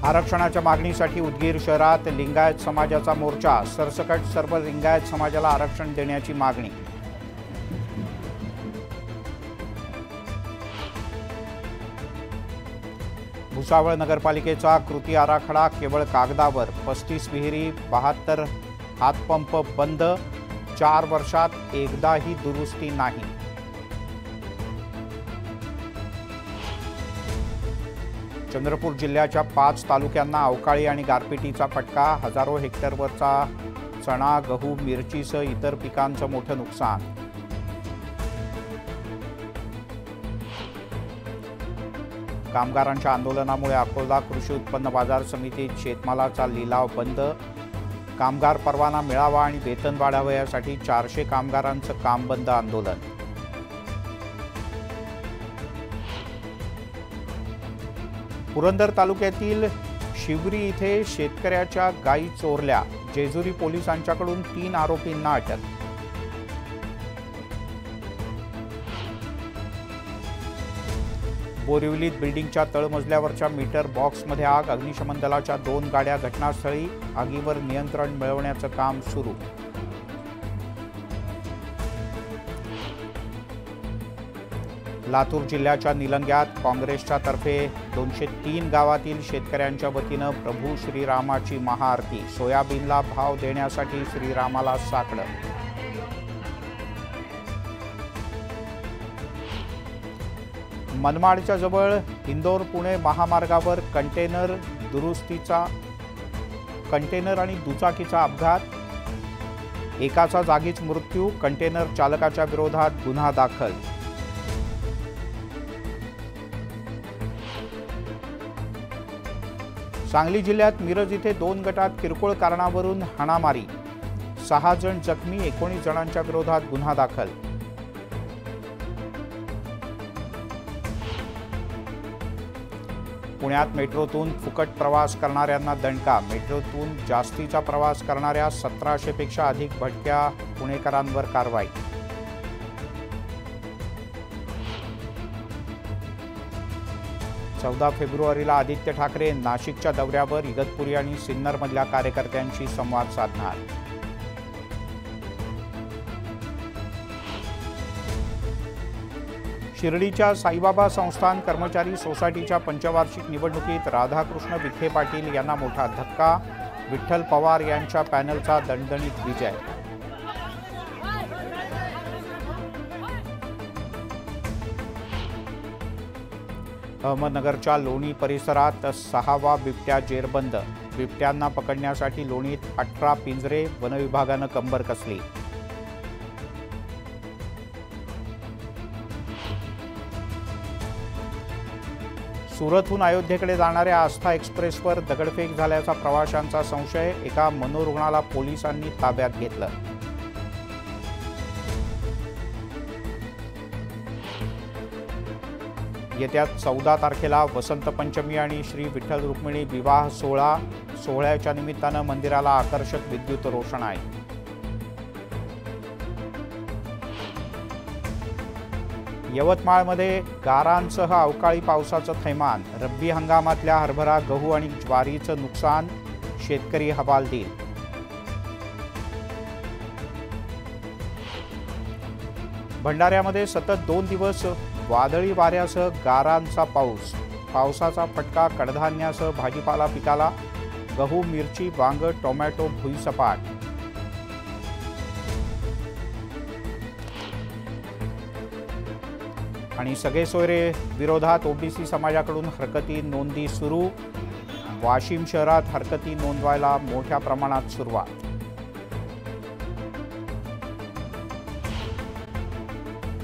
आरक्षणाच्या मागणीसाठी उदगीर शहरात लिंगायत समाजाचा मोर्चा। सरसकट सर्व लिंगायत समाजाला आरक्षण देण्याची मागणी। भुसावळ नगरपालिकेचा कृती आराखडा केवळ कागदावर। 35 विहिरी, 72 हातपंप बंद। 4 वर्षात एकदाही दुरुस्ती नाही। चंद्रपूर जिल्ह्याच्या 5 तालुक्यांना अवकाळी आणि गारपिटीचा फटका। हजारो हेक्टरवरचा चणा, गहू, मिरचीसह इतर पिकांचं मोठं नुकसान। कामगारांच्या आंदोलनामुळे अकोला कृषी उत्पन्न बाजार समितीत शेतमालाचा लिलाव बंद। कामगार परवाना मिळावा आणि वेतन वाढावे यासाठी 400 कामगारांचं काम बंद आंदोलन। पुरंदर तालुक्यातील शिवरी इथे शेतकऱ्याच्या गायी चोरल्या। जेजुरी पोलिसांच्याकडून 3 आरोपींना अटक। बोरिवलीत बिल्डिंगच्या तळमजल्यावरच्या मीटर बॉक्समध्ये आग। अग्निशमन दलाच्या 2 गाड्या घटनास्थळी। आगीवर नियंत्रण मिळवण्याचं काम सुरू। लातूर जिल्ह्याच्या निलंग्यात काँग्रेसच्या तर्फे 203 गावातील शेतकऱ्यांच्या वतीनं प्रभू श्रीरामाची महाआरती। सोयाबीनला भाव देण्यासाठी श्रीरामाला साकडं। मनमाडच्या जवळ इंदोर पुणे महामार्गावर कंटेनर आणि दुचाकीचा अपघात। एकाचा जागीच मृत्यू। कंटेनर चालकाच्या विरोधात गुन्हा दाखल। सांगली जिल्ह्यात मिरज इथे 2 गटात किरकोळ कारणावरून हाणामारी। 6 जण जखमी। 19 जणांच्या विरोधात गुन्हा दाखल। पुण्यात मेट्रोतून फुकट प्रवास करणाऱ्यांना दणका। मेट्रोतून जास्तीचा प्रवास करणाऱ्या 1700 पेक्षा अधिक भटक्या पुणेकरांवर कारवाई। चौदा फेब्रुवारीला आदित्य ठाकरे नाशिकच्या दौऱ्यावर। इगतपुरी आणि सिन्नरमधल्या कार्यकर्त्यांशी संवाद साधणार। शिर्डीच्या साईबाबा संस्थान कर्मचारी सोसायटीच्या पंचवार्षिक निवडणुकीत राधाकृष्ण विखे पाटील यांना मोठा धक्का। विठ्ठल पवार यांच्या पॅनलचा दणदणीत विजय। अहमदनगरच्या लोणी परिसरात 6वा बिबट्या जेरबंद। बिबट्यांना पकडण्यासाठी लोणीत 18 पिंजरे। वनविभागानं कंबर कसली। सुरतहून अयोध्येकडे जाणाऱ्या आस्था एक्सप्रेसवर दगडफेक झाल्याचा प्रवाशांचा संशय। एका मनोरुग्णाला पोलिसांनी ताब्यात घेतलं। येत्या 14 तारखेला वसंत पंचमी आणि श्री विठ्ठल रुक्मिणी विवाह सोहळा। सोहळ्याच्या निमित्तानं मंदिराला आकर्षक विद्युत रोषणाई। यवतमाळमध्ये गारांसह अवकाळी पावसाचं थैमान। रब्बी हंगामातल्या हरभरा, गहू आणि ज्वारीचं नुकसान। शेतकरी हवालदिल। भंडाऱ्यामध्ये सतत 2 दिवस वादळी वाऱ्यासह गारांचा पाऊस। पावसाचा फटका कडधान्यासह भाजीपाला पिकाला। गहू, मिरची, वांग, टोमॅटो भुईसपाट। आणि सगळे सोयरे विरोधात ओबीसी समाजाकडून हरकती नोंदी सुरू। वाशिम शहरात हरकती नोंदवायला मोठ्या प्रमाणात सुरुवात।